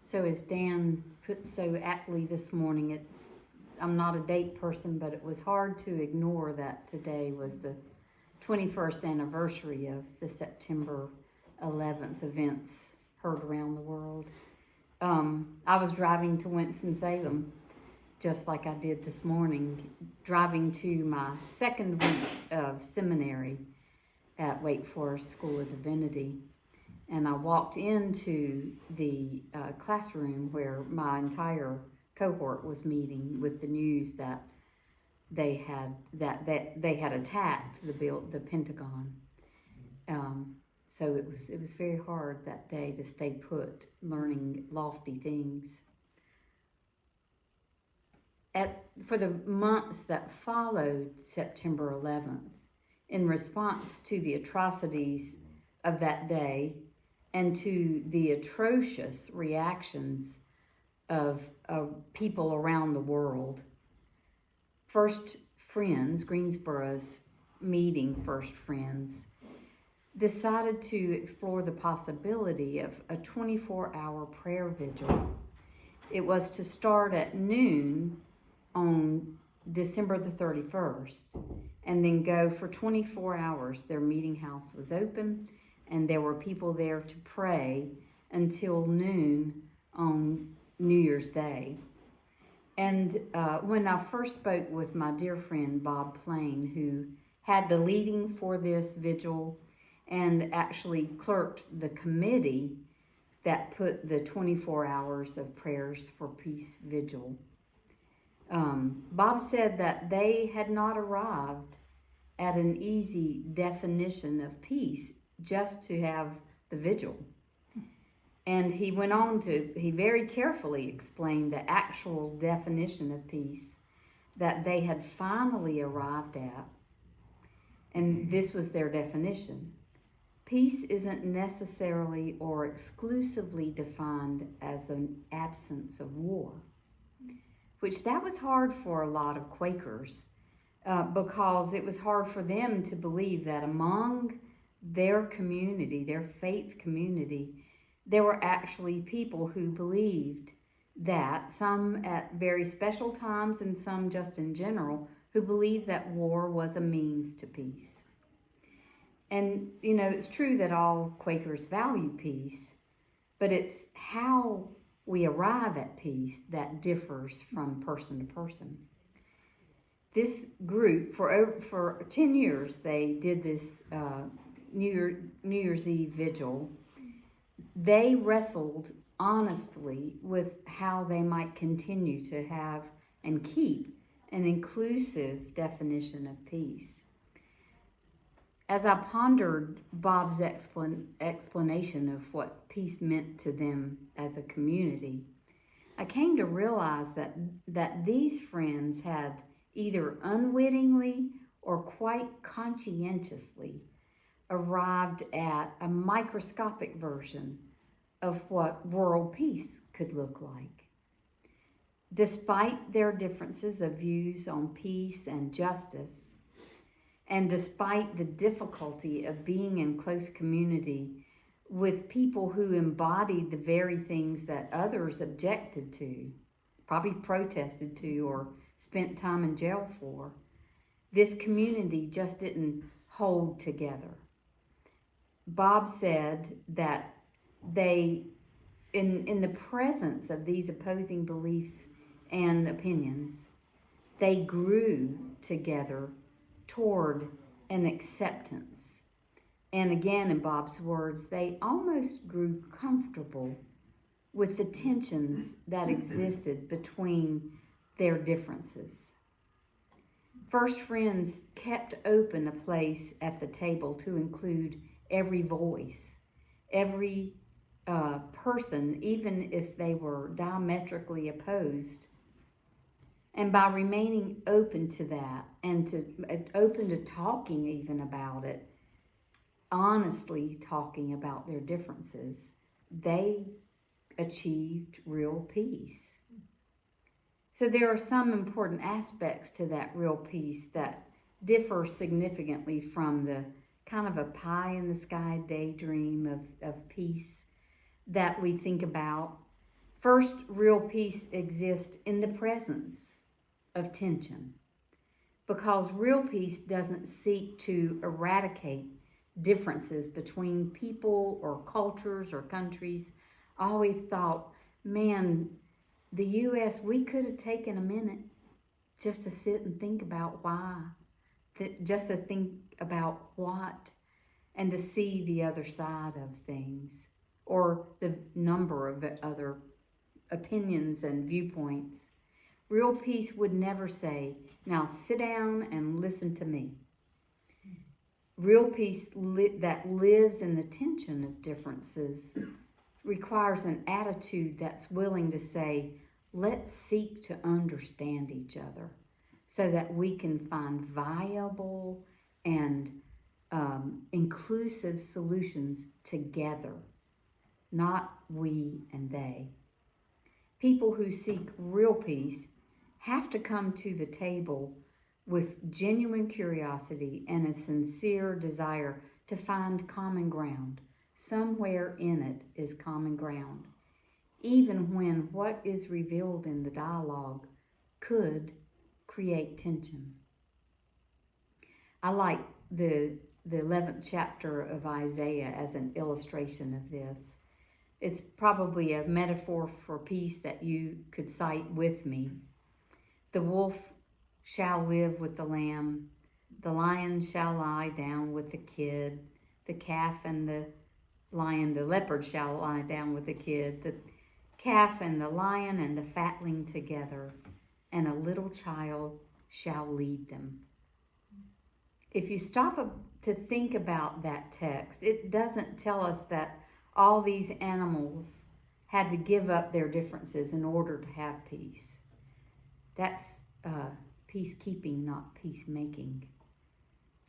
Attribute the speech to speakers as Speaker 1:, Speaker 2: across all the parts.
Speaker 1: So as Dan put so aptly this morning, I'm not a date person, but it was hard to ignore that today was the 21st anniversary of the September 11th events heard around the world. I was driving to Winston-Salem, just like I did this morning, driving to my second week of seminary at Wake Forest School of Divinity. And I walked into the classroom where my entire cohort was meeting with the news that they had attacked the Pentagon. So it was very hard that day to stay put, learning lofty things. For the months that followed September 11th, in response to the atrocities of that day and to the atrocious reactions of people around the world, First Friends, Greensboro's meeting First Friends, decided to explore the possibility of a 24-hour prayer vigil. It was to start at noon on December the 31st and then go for 24 hours. Their meeting house was open and there were people there to pray until noon on New Year's Day. And when I first spoke with my dear friend Bob Plain, who had the leading for this vigil and actually clerked the committee that put the 24 hours of prayers for peace vigil, Bob said that they had not arrived at an easy definition of peace just to have the vigil. And he went on he very carefully explained the actual definition of peace that they had finally arrived at. And this was their definition. Peace isn't necessarily or exclusively defined as an absence of war, which that was hard for a lot of Quakers because it was hard for them to believe that among their community, their faith community, there were actually people who believed that, some at very special times and some just in general, who believed that war was a means to peace. And, it's true that all Quakers value peace, but it's how we arrive at peace that differs from person to person. This group, for 10 years, they did this New Year's Eve vigil. They wrestled honestly with how they might continue to have and keep an inclusive definition of peace. As I pondered Bob's explanation of what peace meant to them as a community, I came to realize that these friends had either unwittingly or quite conscientiously arrived at a microscopic version of what world peace could look like. Despite their differences of views on peace and justice, and despite the difficulty of being in close community with people who embodied the very things that others objected to, probably protested to, or spent time in jail for, this community just didn't hold together. Bob said that they, in the presence of these opposing beliefs and opinions, they grew together toward an acceptance. And again, in Bob's words, they almost grew comfortable with the tensions that existed between their differences. First Friends kept open a place at the table to include every voice, every person, even if they were diametrically opposed. And by remaining open to that and open to talking even about it, honestly talking about their differences, they achieved real peace. So there are some important aspects to that real peace that differ significantly from the kind of a pie-in-the-sky daydream of peace that we think about. First, real peace exists in the presence of tension, because real peace doesn't seek to eradicate differences between people or cultures or countries. I always thought, man, the U.S., we could have taken a minute just to sit and think about why, just to think about what, and to see the other side of things, or the number of other opinions and viewpoints. Real peace would never say, now sit down and listen to me. Real peace that lives in the tension of differences requires an attitude that's willing to say, let's seek to understand each other so that we can find viable and inclusive solutions together, not we and they. People who seek real peace have to come to the table with genuine curiosity and a sincere desire to find common ground. Somewhere in it is common ground, even when what is revealed in the dialogue could create tension. I like the 11th chapter of Isaiah as an illustration of this. It's probably a metaphor for peace that you could cite with me. The wolf shall live with the lamb, the lion shall lie down with the kid, the calf and the lion, the leopard shall lie down with the kid, the calf and the lion and the fatling together, and a little child shall lead them. If you stop to think about that text, it doesn't tell us that all these animals had to give up their differences in order to have peace. That's peacekeeping, not peacemaking.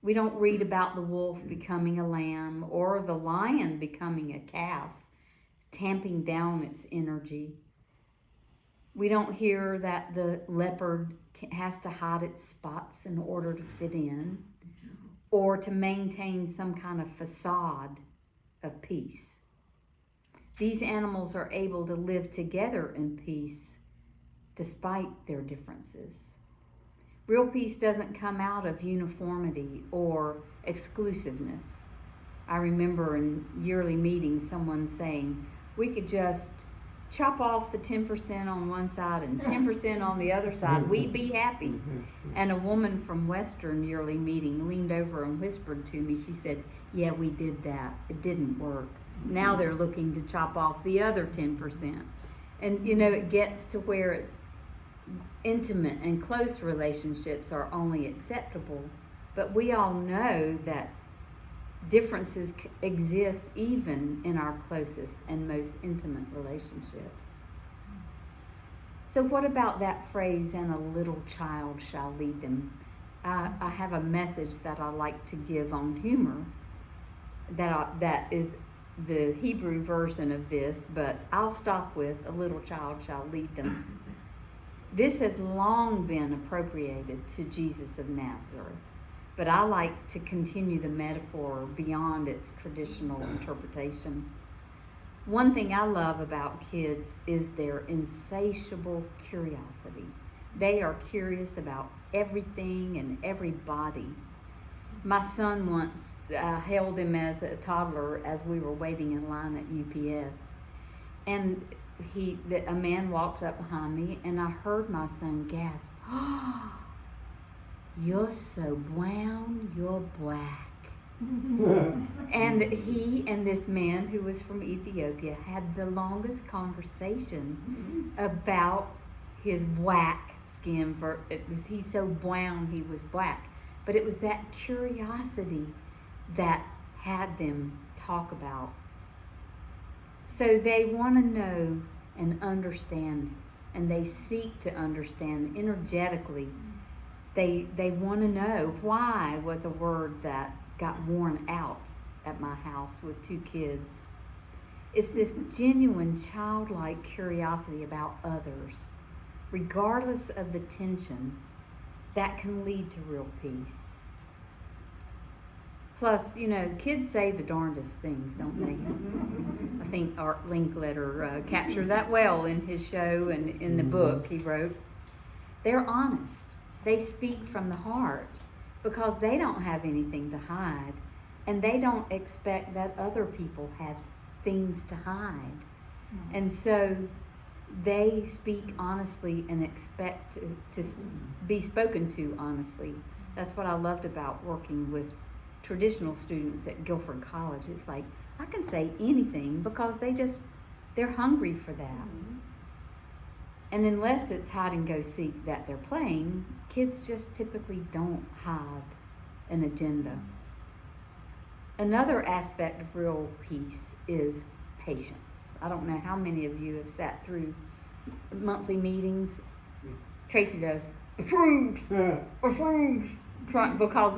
Speaker 1: We don't read about the wolf becoming a lamb or the lion becoming a calf, tamping down its energy. We don't hear that the leopard has to hide its spots in order to fit in or to maintain some kind of facade of peace. These animals are able to live together in peace despite their differences. Real peace doesn't come out of uniformity or exclusiveness. I remember in yearly meetings someone saying, we could just chop off the 10% on one side and 10% on the other side. We'd be happy. And a woman from Western yearly meeting leaned over and whispered to me, she said, yeah, we did that. It didn't work. Now they're looking to chop off the other 10%. And, it gets to where it's intimate and close relationships are only acceptable. But we all know that differences exist even in our closest and most intimate relationships. So what about that phrase, and a little child shall lead them? I have a message that I like to give on humor that is the Hebrew version of this, but I'll stop with a little child shall lead them. This has long been appropriated to Jesus of Nazareth, but I like to continue the metaphor beyond its traditional interpretation. One thing I love about kids is their insatiable curiosity. They are curious about everything and everybody. My son once held him as a toddler as we were waiting in line at UPS. And a man walked up behind me, and I heard my son gasp, "Oh, you're so brown, you're black." And he and this man who was from Ethiopia had the longest conversation about his black skin. He's so brown, he was black. But it was that curiosity that had them talk about. So they want to know and understand, and they seek to understand energetically. They want to know. Why was a word that got worn out at my house with 2 kids. It's this genuine childlike curiosity about others, regardless of the tension, that can lead to real peace. Plus, kids say the darndest things, don't they? I think Art Linkletter captured that well in his show and in the book he wrote. They're honest. They speak from the heart because they don't have anything to hide, and they don't expect that other people have things to hide. And so they speak honestly and expect to be spoken to honestly. That's what I loved about working with traditional students at Guilford College. It's like, I can say anything because they're hungry for that. And unless it's hide and go seek that they're playing, kids just typically don't hide an agenda. Another aspect of real peace is patience. I don't know how many of you have sat through monthly meetings. Tracy does. Because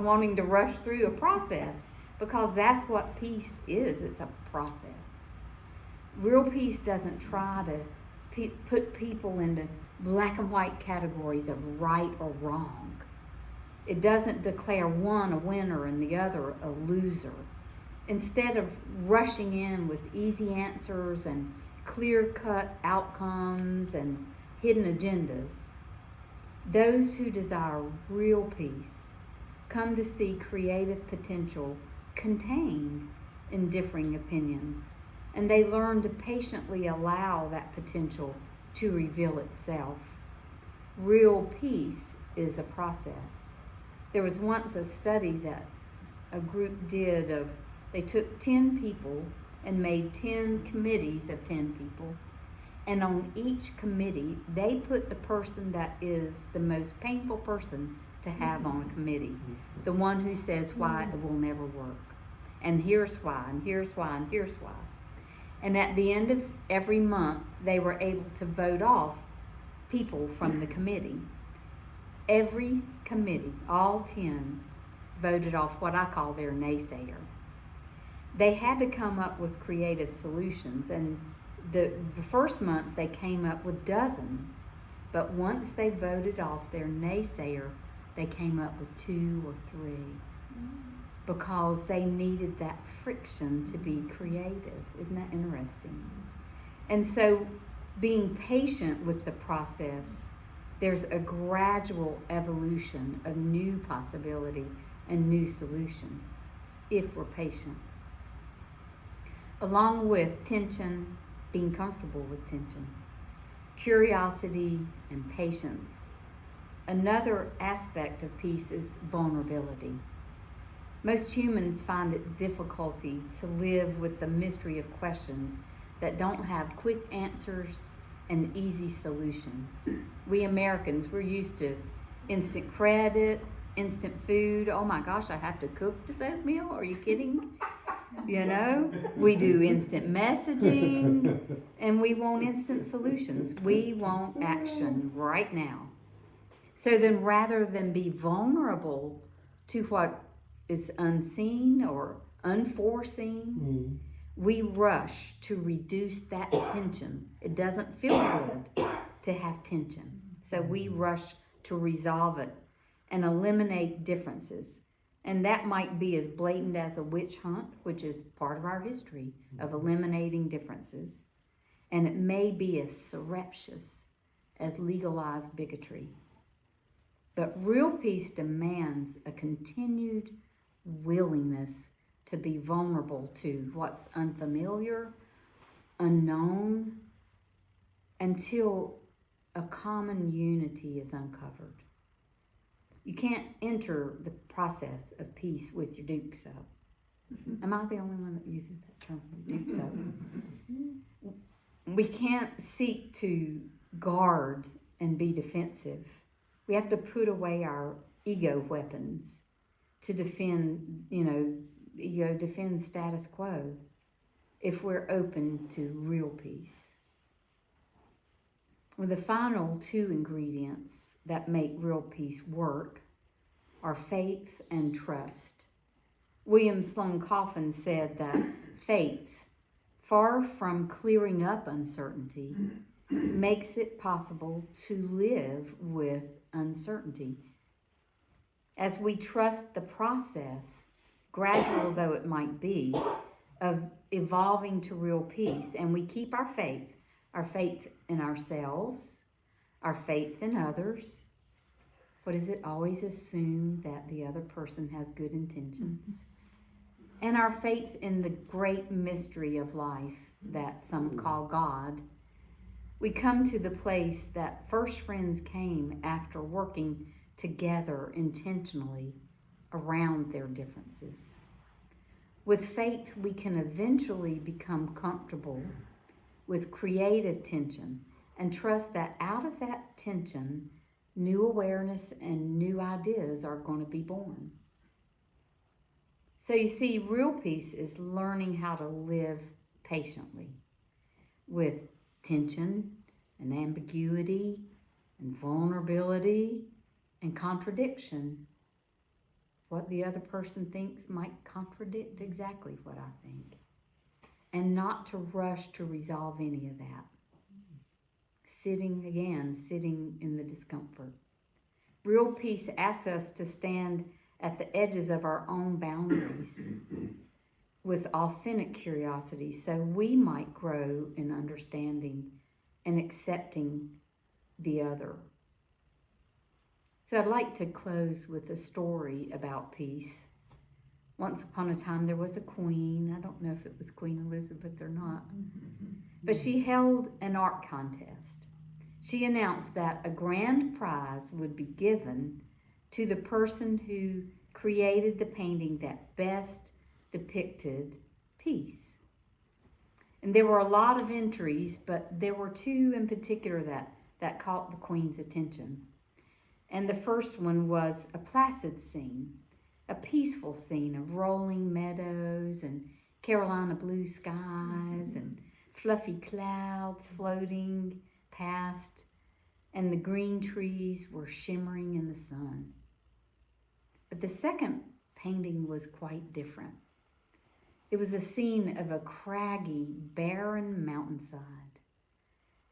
Speaker 1: wanting to rush through a process, because that's what peace is. It's a process. Real peace doesn't try to put people into black and white categories of right or wrong. It doesn't declare one a winner and the other a loser. Instead of rushing in with easy answers and clear-cut outcomes and hidden agendas, those who desire real peace come to see creative potential contained in differing opinions, and they learn to patiently allow that potential to reveal itself. Real peace is a process. There was once a study that a group did they took 10 people and made 10 committees of 10 people, and on each committee they put the person that is the most painful person to have on a committee, the one who says why it will never work, and here's why, and here's why, and here's why. And at the end of every month they were able to vote off people from the committee. Every committee, all 10, voted off what I call their naysayer. They had to come up with creative solutions, and the first month they came up with dozens, but once they voted off their naysayer, they came up with 2 or 3 because they needed that friction to be creative. Isn't that interesting? And so being patient with the process, there's a gradual evolution of new possibility and new solutions if we're patient. Along with tension, being comfortable with tension, curiosity and patience. Another aspect of peace is vulnerability. Most humans find it difficulty to live with the mystery of questions that don't have quick answers and easy solutions. We Americans, we're used to instant credit, instant food. Oh my gosh, I have to cook this oatmeal? Are you kidding? We do instant messaging, and we want instant solutions. We want action right now. So then rather than be vulnerable to what is unseen or unforeseen, we rush to reduce that tension. It doesn't feel good to have tension. So we rush to resolve it and eliminate differences. And that might be as blatant as a witch hunt, which is part of our history of eliminating differences. And it may be as surreptitious as legalized bigotry. But real peace demands a continued willingness to be vulnerable to what's unfamiliar, unknown, until a common unity is uncovered. You can't enter the process of peace with your dukes up. Am I the only one that uses that term, dukes up? We can't seek to guard and be defensive. We have to put away our ego weapons to defend, defend status quo if we're open to real peace. Well, the final 2 ingredients that make real peace work are faith and trust. William Sloane Coffin said that faith, far from clearing up uncertainty, makes it possible to live with uncertainty. As we trust the process, gradual though it might be, of evolving to real peace. And we keep our faith in ourselves, our faith in others. What is it? Always assume that the other person has good intentions. And our faith in the great mystery of life that some call God. We come to the place that first friends came after working together intentionally around their differences. With faith, we can eventually become comfortable with creative tension and trust that out of that tension, new awareness and new ideas are going to be born. So you see, real peace is learning how to live patiently with tension and ambiguity and vulnerability and contradiction. What the other person thinks might contradict exactly what I think. And not to rush to resolve any of that. Sitting in the discomfort. Real peace asks us to stand at the edges of our own boundaries with authentic curiosity so we might grow in understanding and accepting the other. So I'd like to close with a story about peace. Once upon a time there was a queen. I don't know if it was Queen Elizabeth or not. But she held an art contest. She announced that a grand prize would be given to the person who created the painting that best depicted peace. And there were a lot of entries, but there were two in particular that caught the Queen's attention. And the first one was a placid scene, a peaceful scene of rolling meadows and Carolina blue skies and fluffy clouds floating past, and the green trees were shimmering in the sun. But the second painting was quite different. It was a scene of a craggy, barren mountainside.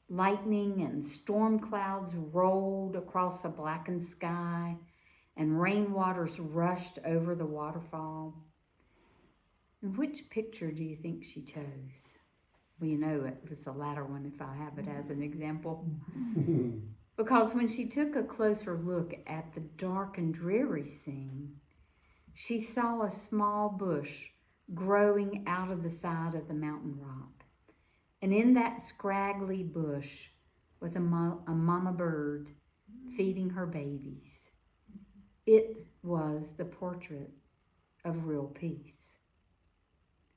Speaker 1: Lightning and storm clouds rolled across a blackened sky, and rainwaters rushed over the waterfall. And which picture do you think she chose? Well, you know it was the latter one, if I have it as an example. Because when she took a closer look at the dark and dreary scene, she saw a small bush growing out of the side of the mountain rock. And in that scraggly bush was a mama bird feeding her babies. It was the portrait of real peace.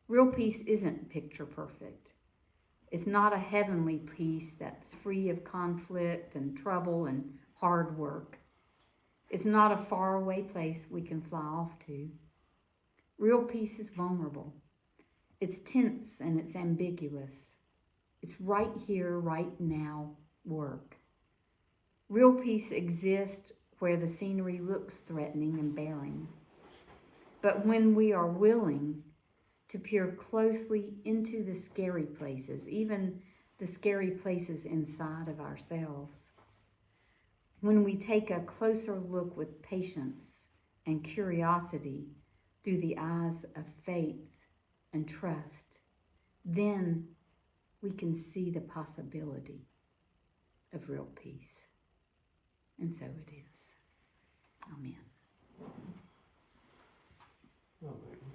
Speaker 1: Real peace isn't picture perfect. It's not a heavenly peace that's free of conflict and trouble and hard work. It's not a faraway place we can fly off to. Real peace is vulnerable. It's tense and it's ambiguous. It's right here, right now work. Real peace exists where the scenery looks threatening and barren. But when we are willing to peer closely into the scary places, even the scary places inside of ourselves, when we take a closer look with patience and curiosity through the eyes of faith and trust, then we can see the possibility of real peace. And so it is. Amen.
Speaker 2: Amen.